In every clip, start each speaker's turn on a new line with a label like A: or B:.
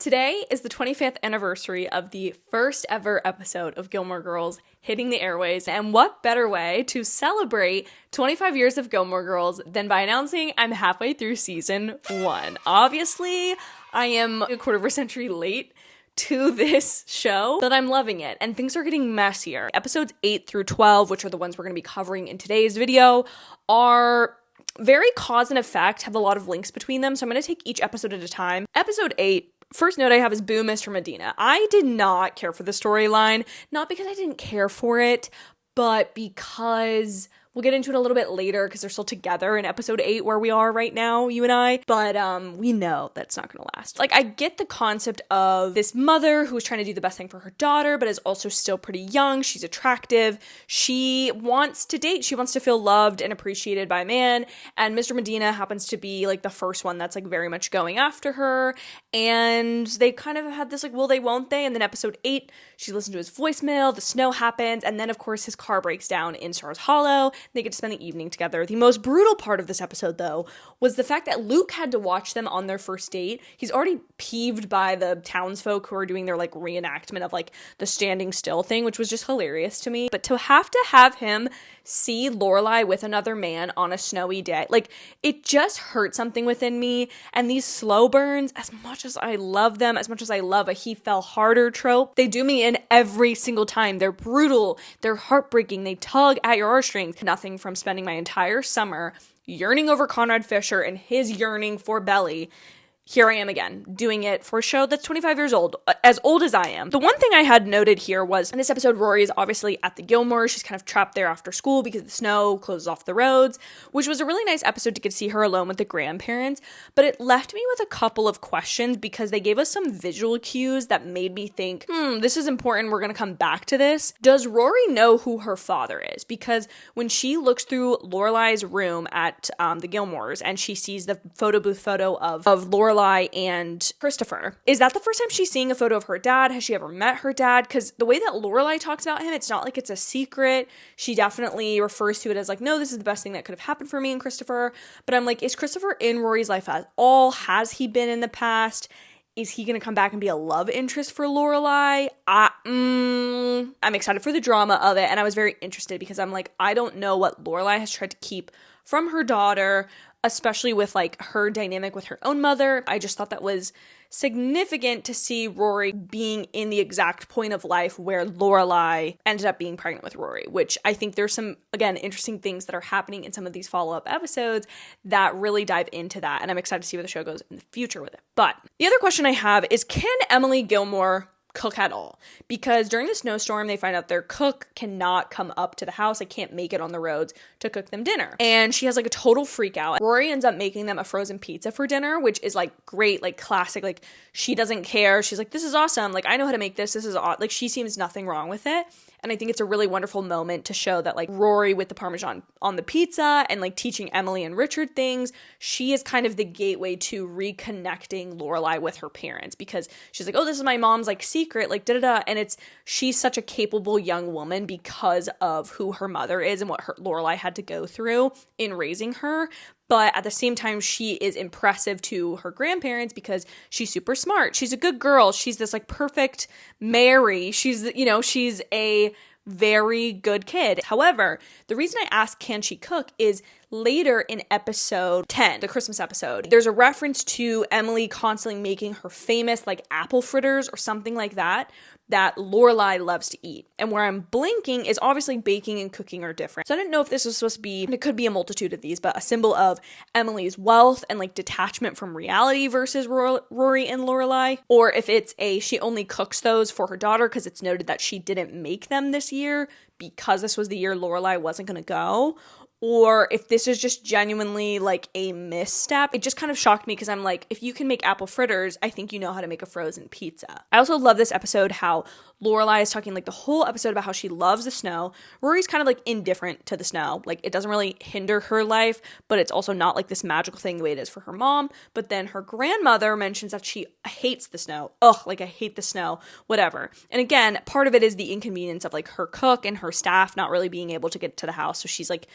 A: Today is the 25th anniversary of the first ever episode of Gilmore Girls hitting the airways, and what better way to celebrate 25 years of Gilmore Girls than by announcing I'm halfway through season 1. Obviously, I am a quarter of a century late to this show, but I'm loving it, and things are getting messier. Episodes 8 through 12, which are the ones we're going to be covering in today's video, are very cause and effect, have a lot of links between them, so I'm going to take each episode at a time. Episode 8, first note I have is Boo, Mr. Medina. I did not care for the storyline, not because I didn't care for it, but because we'll get into it a little bit later because they're still together in episode 8 where we are right now, you and I, but we know that's not gonna last. Like, I get the concept of this mother who's trying to do the best thing for her daughter, but is also still pretty young, she's attractive, she wants to date, she wants to feel loved and appreciated by a man, and Mr. Medina happens to be like the first one that's like very much going after her, and they kind of had this like, will they, won't they, and then episode 8, she listens to his voicemail, the snow happens, and then of course his car breaks down in Stars Hollow. They get to spend the evening together. The most brutal part of this episode, though, was the fact that Luke had to watch them on their first date. He's already peeved by the townsfolk who are doing their, like, reenactment of, like, the standing still thing, which was just hilarious to me. But to have him see Lorelai with another man on a snowy day, like, it just hurt something within me. And these slow burns, as much as I love them, as much as I love a he fell harder trope, they do me in every single time. They're brutal, they're heartbreaking, they tug at your heartstrings. Nothing from spending my entire summer yearning over Conrad Fisher and his yearning for Belly. Here I am again, doing it for a show that's 25 years old as I am. The one thing I had noted here was, in this episode, Rory is obviously at the Gilmore. She's kind of trapped there after school because the snow closes off the roads, which was a really nice episode to get to see her alone with the grandparents, but it left me with a couple of questions because they gave us some visual cues that made me think, this is important, we're gonna come back to this. Does Rory know who her father is? Because when she looks through Lorelai's room at the Gilmores and she sees the photo booth photo of Lorelai and Christopher, is that the first time she's seeing a photo of her dad? Has she ever met her dad? Because the way that Lorelai talks about him, it's not like it's a secret. She definitely refers to it as like, no, this is the best thing that could have happened for me and Christopher. But I'm like, is Christopher in Rory's life at all? Has he been in the past? Is he going to come back and be a love interest for Lorelai? I'm excited for the drama of it, and I was very interested because I'm like, I don't know what Lorelai has tried to keep from her daughter, especially with like her dynamic with her own mother. I just thought that was significant to see Rory being in the exact point of life where Lorelai ended up being pregnant with Rory, which I think there's some, again, interesting things that are happening in some of these follow-up episodes that really dive into that, and I'm excited to see where the show goes in the future with it. But the other question I have is, can Emily Gilmore cook at all? Because during the snowstorm, they find out their cook cannot come up to the house. They can't make it on the roads to cook them dinner. And she has like a total freak out. Rory ends up making them a frozen pizza for dinner, which is like great, like classic, like she doesn't care. She's like, this is awesome. Like, I know how to make this. This is like, she seems nothing wrong with it. And I think it's a really wonderful moment to show that like Rory with the Parmesan on the pizza and like teaching Emily and Richard things, she is kind of the gateway to reconnecting Lorelai with her parents, because she's like, oh, this is my mom's like secret, like da-da-da. And she's such a capable young woman because of who her mother is and what Lorelai had to go through in raising her. But at the same time, she is impressive to her grandparents because she's super smart. She's a good girl. She's this like perfect Mary. She's a very good kid. However, the reason I ask can she cook is later in episode 10, the Christmas episode, there's a reference to Emily constantly making her famous like apple fritters or something like that Lorelai loves to eat. And where I'm blinking is obviously baking and cooking are different. So I didn't know if this was supposed to be, and it could be a multitude of these, but a symbol of Emily's wealth and like detachment from reality versus Rory and Lorelai, or if it's she only cooks those for her daughter because it's noted that she didn't make them this year because this was the year Lorelai wasn't going to go, or if this is just genuinely like a misstep. It just kind of shocked me because I'm like, if you can make apple fritters, I think you know how to make a frozen pizza. I also love this episode how Lorelai is talking like the whole episode about how she loves the snow. Rory's kind of like indifferent to the snow. Like, it doesn't really hinder her life, but it's also not like this magical thing the way it is for her mom. But then her grandmother mentions that she hates the snow. Ugh, like I hate the snow, whatever. And again, part of it is the inconvenience of like her cook and her staff not really being able to get to the house. So she's like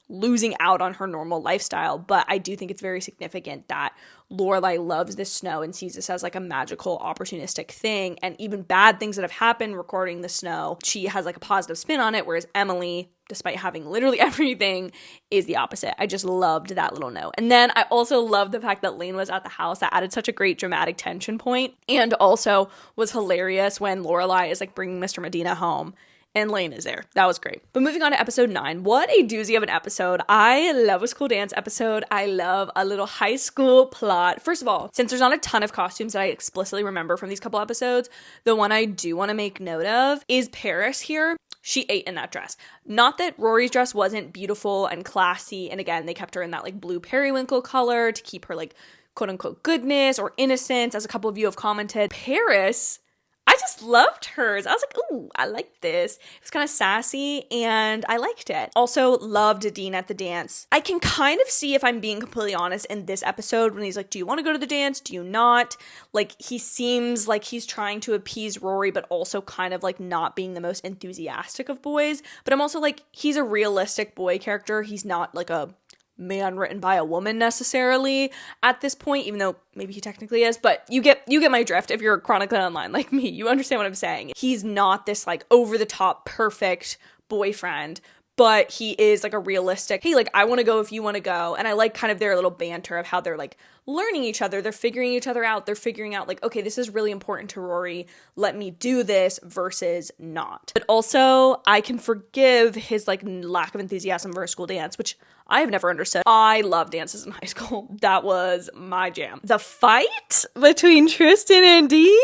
A: losing out on her normal lifestyle. But I do think it's very significant that Lorelai loves the snow and sees this as like a magical, opportunistic thing. And even bad things that have happened recording the snow, she has like a positive spin on it, whereas Emily, despite having literally everything, is the opposite. I just loved that little note. And then I also loved the fact that Lane was at the house. That added such a great dramatic tension point, and also was hilarious when Lorelai is like bringing Mr. Medina home and Lane is there. That was great. But moving on to episode 9, what a doozy of an episode. I love a school dance episode. I love a little high school plot. First of all, since there's not a ton of costumes that I explicitly remember from these couple episodes, the one I do want to make note of is Paris here. She ate in that dress. Not that Rory's dress wasn't beautiful and classy, and again, they kept her in that like blue periwinkle color to keep her like quote unquote goodness or innocence, as a couple of you have commented. Paris, I just loved hers. I was like, ooh, I like this. It was kind of sassy and I liked it. Also loved Dean at the dance. I can kind of see, if I'm being completely honest, in this episode when he's like, do you want to go to the dance? Do you not? Like, he seems like he's trying to appease Rory, but also kind of like not being the most enthusiastic of boys. But I'm also like, he's a realistic boy character. He's not like a man written by a woman necessarily at this point, even though maybe he technically is, but you get my drift. If you're chronically online like me, you understand what I'm saying. He's not this like over the top perfect boyfriend, but he is like a realistic, hey, like, I want to go if you want to go. And I like kind of their little banter of how they're like learning each other. They're figuring each other out. They're figuring out like, okay, this is really important to Rory. Let me do this versus not. But also I can forgive his like lack of enthusiasm for a school dance, which I have never understood. I love dances in high school. That was my jam. The fight between Tristan and Dean?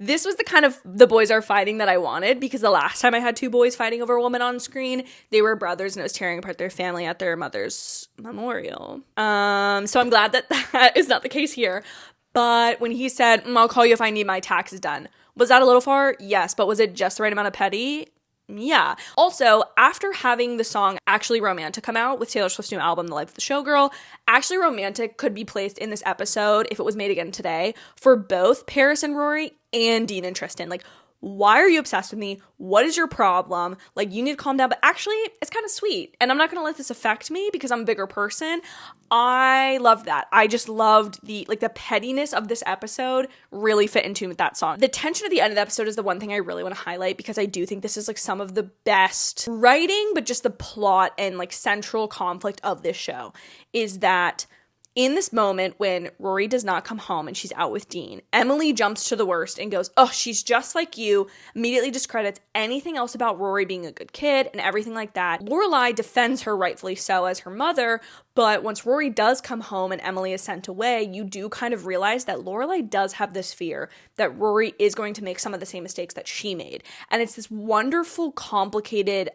A: This was the kind of the boys are fighting that I wanted, because the last time I had two boys fighting over a woman on screen, they were brothers and it was tearing apart their family at their mother's memorial. So I'm glad that that is not the case here. But when he said, I'll call you if I need my taxes done, was that a little far? Yes. But was it just the right amount of petty? Yeah. Also, after having the song Actually Romantic come out with Taylor Swift's new album, The Life of the Showgirl, Actually Romantic could be placed in this episode if it was made again today for both Paris and Rory and Dean and Tristan. Like, why are you obsessed with me? What is your problem? Like, you need to calm down. But actually, it's kind of sweet. And I'm not going to let this affect me because I'm a bigger person. I love that. I just loved the pettiness of this episode really fit in tune with that song. The tension at the end of the episode is the one thing I really want to highlight, because I do think this is like some of the best writing, but just the plot and like central conflict of this show is that in this moment when Rory does not come home and she's out with Dean, Emily jumps to the worst and goes, oh, she's just like you, immediately discredits anything else about Rory being a good kid and everything like that. Lorelai defends her, rightfully so, as her mother, but once Rory does come home and Emily is sent away, you do kind of realize that Lorelai does have this fear that Rory is going to make some of the same mistakes that she made. And it's this wonderful, complicated,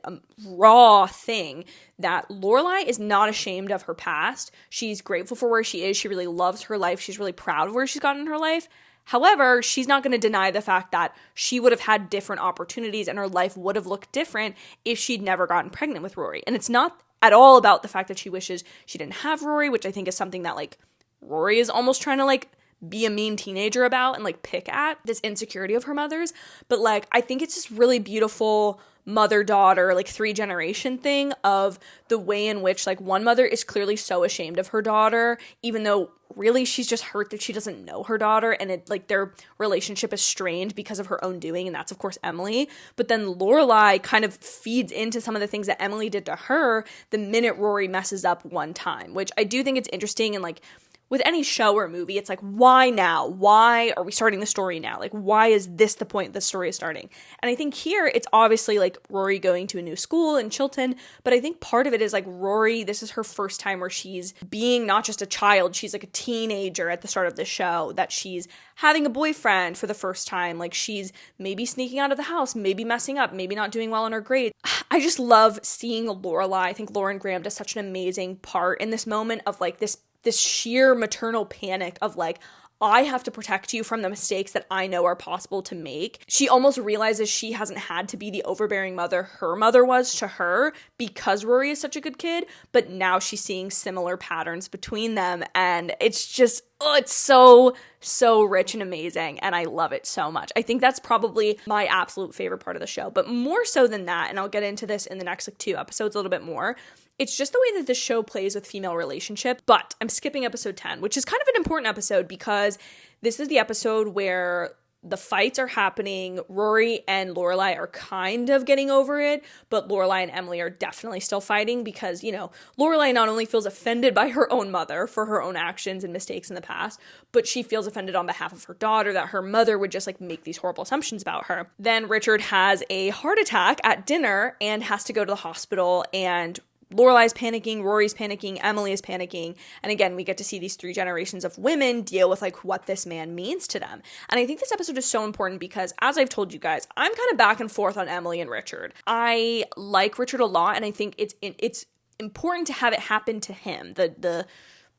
A: raw thing that Lorelai is not ashamed of her past. She's grateful for where she is. She really loves her life. She's really proud of where she's gotten in her life. However, she's not going to deny the fact that she would have had different opportunities and her life would have looked different if she'd never gotten pregnant with Rory. And it's not at all about the fact that she wishes she didn't have Rory, which I think is something that like Rory is almost trying to like be a mean teenager about and like pick at, this insecurity of her mother's. But like, I think it's just really beautiful mother-daughter, like 3-generation thing of the way in which like one mother is clearly so ashamed of her daughter, even though really she's just hurt that she doesn't know her daughter, and it like their relationship is strained because of her own doing, and that's of course Emily. But then Lorelai kind of feeds into some of the things that Emily did to her the minute Rory messes up one time, which I do think it's interesting. And like with any show or movie, it's like, why now? Why are we starting the story now? Like, why is this the point the story is starting? And I think here, it's obviously, like, Rory going to a new school in Chilton, but I think part of it is, like, Rory, this is her first time where she's being not just a child, she's, like, a teenager at the start of the show, that she's having a boyfriend for the first time, like, she's maybe sneaking out of the house, maybe messing up, maybe not doing well in her grades. I just love seeing Lorelai. I think Lauren Graham does such an amazing part in this moment of, like, this sheer maternal panic of like, I have to protect you from the mistakes that I know are possible to make. She almost realizes she hasn't had to be the overbearing mother her mother was to her because Rory is such a good kid, but now she's seeing similar patterns between them, and it's just Oh, it's so rich and amazing, and I love it so much. I think that's probably my absolute favorite part of the show, but more so than that, and I'll get into this in the next 2 episodes a little bit more, it's just the way that the show plays with female relationship. But I'm skipping episode 10, which is kind of an important episode because this is the episode where the fights are happening. Rory and Lorelai are kind of getting over it, but Lorelai and Emily are definitely still fighting because, Lorelai not only feels offended by her own mother for her own actions and mistakes in the past, but she feels offended on behalf of her daughter that her mother would just make these horrible assumptions about her. Then Richard has a heart attack at dinner and has to go to the hospital, and Lorelai's panicking, Rory's panicking, Emily is panicking, and again, we get to see these 3 generations of women deal with what this man means to them. And I think this episode is so important because, as I've told you guys, I'm kind of back and forth on Emily and Richard. I like Richard a lot, and I think it's important to have it happen to him. The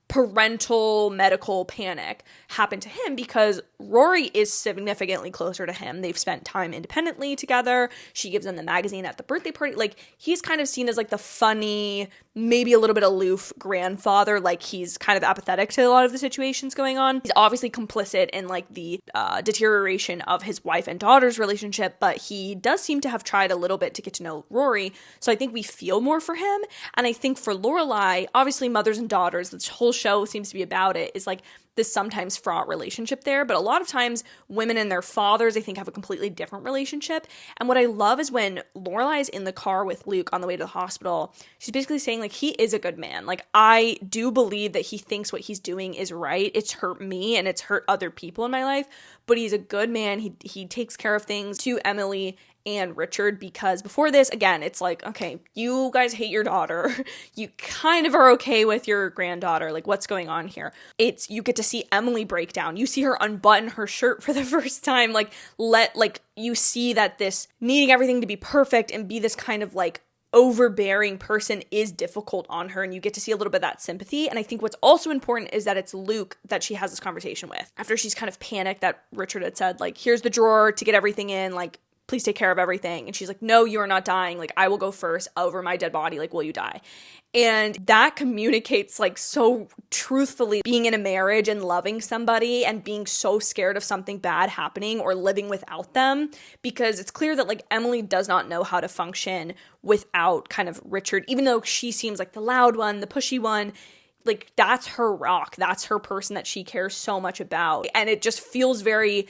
A: parental medical panic happened to him because Rory is significantly closer to him. They've spent time independently together. She gives him the magazine at the birthday party. He's kind of seen as the funny, maybe a little bit aloof grandfather. He's kind of apathetic to a lot of the situations going on. He's obviously complicit in the deterioration of his wife and daughter's relationship, but he does seem to have tried a little bit to get to know Rory. So I think we feel more for him. And I think for Lorelai, obviously mothers and daughters, this whole show seems to be about it, is this sometimes fraught relationship there, but a lot of times women and their fathers, I think, have a completely different relationship. And what I love is when Lorelai is in the car with Luke on the way to the hospital, she's basically saying he is a good man. I do believe that he thinks what he's doing is right. It's hurt me and it's hurt other people in my life, but he's a good man. He takes care of things to Emily and Richard, because before this, again, it's okay, you guys hate your daughter. You kind of are okay with your granddaughter. What's going on here? You get to see Emily break down. You see her unbutton her shirt for the first time. You see that this needing everything to be perfect and be this kind of overbearing person is difficult on her, and you get to see a little bit of that sympathy. And I think what's also important is that it's Luke that she has this conversation with after she's kind of panicked that Richard had said, here's the drawer to get everything in, please take care of everything. And she's like, no, you are not dying. I will go first over my dead body. Will you die? And that communicates so truthfully being in a marriage and loving somebody and being so scared of something bad happening or living without them, because it's clear that Emily does not know how to function without kind of Richard, even though she seems the loud one, the pushy one. That's her rock. That's her person that she cares so much about. And it just feels very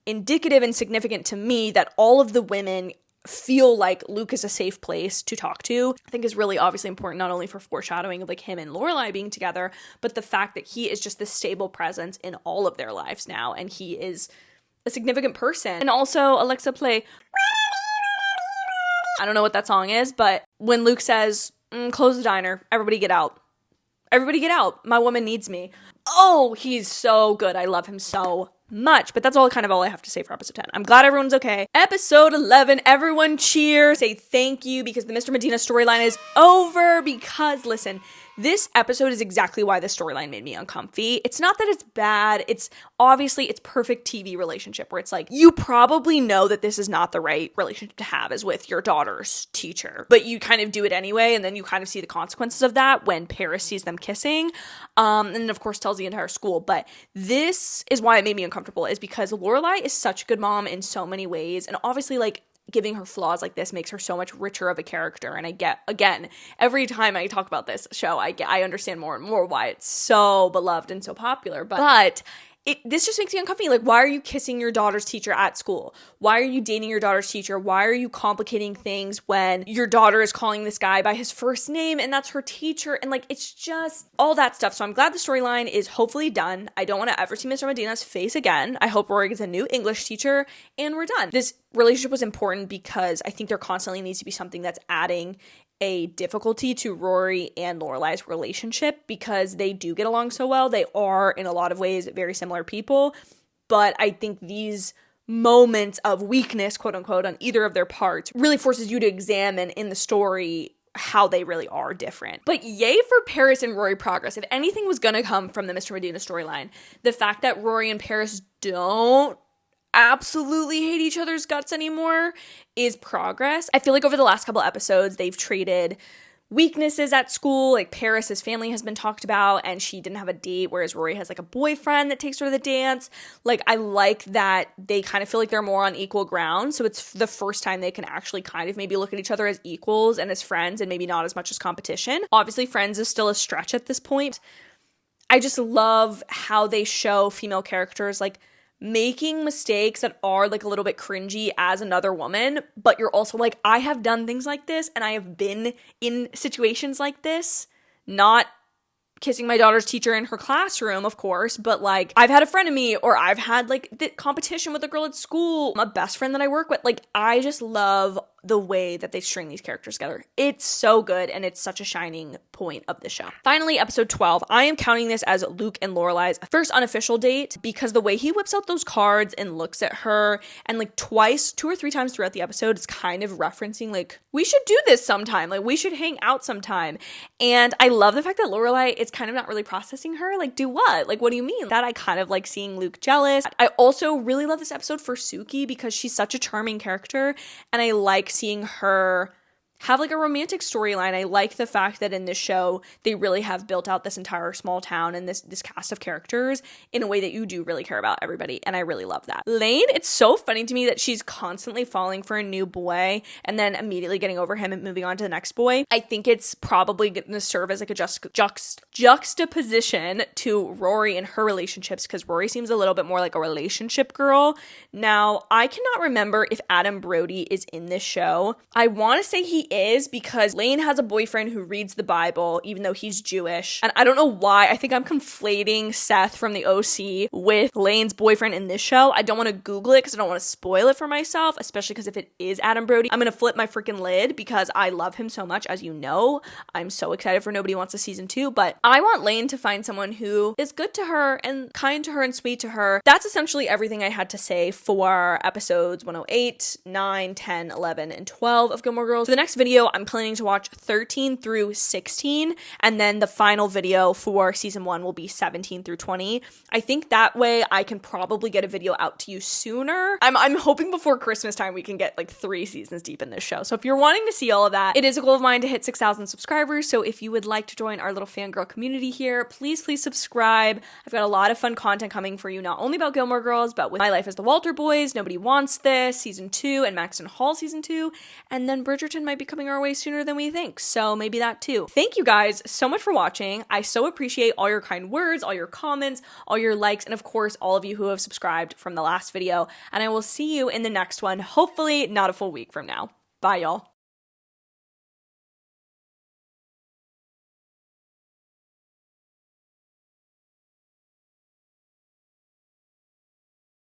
A: indicative and significant to me that all of the women feel like Luke is a safe place to talk to. I think is really obviously important, not only for foreshadowing of him and Lorelai being together, but the fact that he is just this stable presence in all of their lives now, and he is a significant person. And also, Alexa, play I don't know what that song is, but when Luke says, close the diner, everybody get out. Everybody get out. My woman needs me. Oh, he's so good. I love him so much. But that's all I have to say for episode 10. I'm glad everyone's okay. Episode 11, everyone cheer, say thank you, because the Mr. Medina storyline is over. Because listen, this episode is exactly why the storyline made me uncomfy. It's not that it's bad. It's perfect TV relationship where it's you probably know that this is not the right relationship to have as with your daughter's teacher, but you kind of do it anyway, and then you kind of see the consequences of that when Paris sees them kissing, and then of course tells the entire school. But this is why it made me uncomfortable, is because Lorelai is such a good mom in so many ways, and obviously giving her flaws like this makes her so much richer of a character. And I get, again, every time I talk about this show, I understand more and more why it's so beloved and so popular. But this just makes me uncomfortable. Why are you kissing your daughter's teacher at school? Why are you dating your daughter's teacher? Why are you complicating things when your daughter is calling this guy by his first name and that's her teacher? And it's just all that stuff. So I'm glad the storyline is hopefully done. I don't want to ever see Mr. Medina's face again. I hope Rory gets a new English teacher and we're done. This relationship was important because I think there constantly needs to be something that's adding a difficulty to Rory and Lorelai's relationship, because they do get along so well. They are, in a lot of ways, very similar people, but I think these moments of weakness, quote unquote, on either of their parts really forces you to examine in the story how they really are different. But yay for Paris and Rory progress. If anything was gonna come from the Mr. Medina storyline, the fact that Rory and Paris don't absolutely hate each other's guts anymore is progress. I feel over the last couple episodes, they've traded weaknesses at school. Like Paris's family has been talked about and she didn't have a date, whereas Rory has like a boyfriend that takes her to the dance. Like I like that they kind of feel like they're more on equal ground. So it's the first time they can actually kind of maybe look at each other as equals and as friends and maybe not as much as competition. Obviously, friends is still a stretch at this point. I just love how they show female characters like making mistakes that are like a little bit cringy as another woman, but you're also like, I have done things like this and I have been in situations like this, not kissing my daughter's teacher in her classroom, of course, but like I've had a friend of me, or I've had like the competition with a girl at school, my best friend that I work with. Like I just love the way that they string these characters together. It's so good and it's such a shining point of the show. Finally, episode 12. I am counting this as Luke and Lorelai's first unofficial date because the way he whips out those cards and looks at her and like twice, 2 or 3 times throughout the episode is kind of referencing like, we should do this sometime. Like we should hang out sometime. And I love the fact that Lorelai is kind of not really processing her. Like do what? Like what do you mean? That I kind of like seeing Luke jealous. I also really love this episode for Suki because she's such a charming character and I like seeing her have like a romantic storyline. I like the fact that in this show they really have built out this entire small town and this cast of characters in a way that you do really care about everybody, and I really love that. Lane, it's so funny to me that she's constantly falling for a new boy and then immediately getting over him and moving on to the next boy. I think it's probably going to serve as like a juxtaposition to Rory and her relationships because Rory seems a little bit more like a relationship girl. Now, I cannot remember if Adam Brody is in this show. I want to say he is because Lane has a boyfriend who reads the Bible even though he's Jewish, and I don't know why. I think I'm conflating Seth from the OC with Lane's boyfriend in this show. I don't want to Google it because I don't want to spoil it for myself, especially because if it is Adam Brody, I'm gonna flip my freaking lid because I love him so much. As you know, I'm so excited for Nobody Wants a Season 2, but I want Lane to find someone who is good to her and kind to her and sweet to her. That's essentially everything I had to say for episodes 108, 9, 10, 11, and 12 of Gilmore Girls. For the next video, I'm planning to watch 13 through 16, and then the final video for season 1 will be 17 through 20. I think that way I can probably get a video out to you sooner. I'm hoping before Christmas time we can get like 3 seasons deep in this show. So if you're wanting to see all of that, it is a goal of mine to hit 6,000 subscribers. So if you would like to join our little fangirl community here, please subscribe. I've got a lot of fun content coming for you, not only about Gilmore Girls, but with My Life as the Walter Boys, Nobody Wants This, season 2, and Maxton Hall season 2, and then Bridgerton might be coming our way sooner than we think, so maybe that too. Thank you guys so much for watching. I so appreciate all your kind words, all your comments, all your likes, and of course all of you who have subscribed from the last video, and I will see you in the next one, hopefully not a full week from now. Bye, y'all.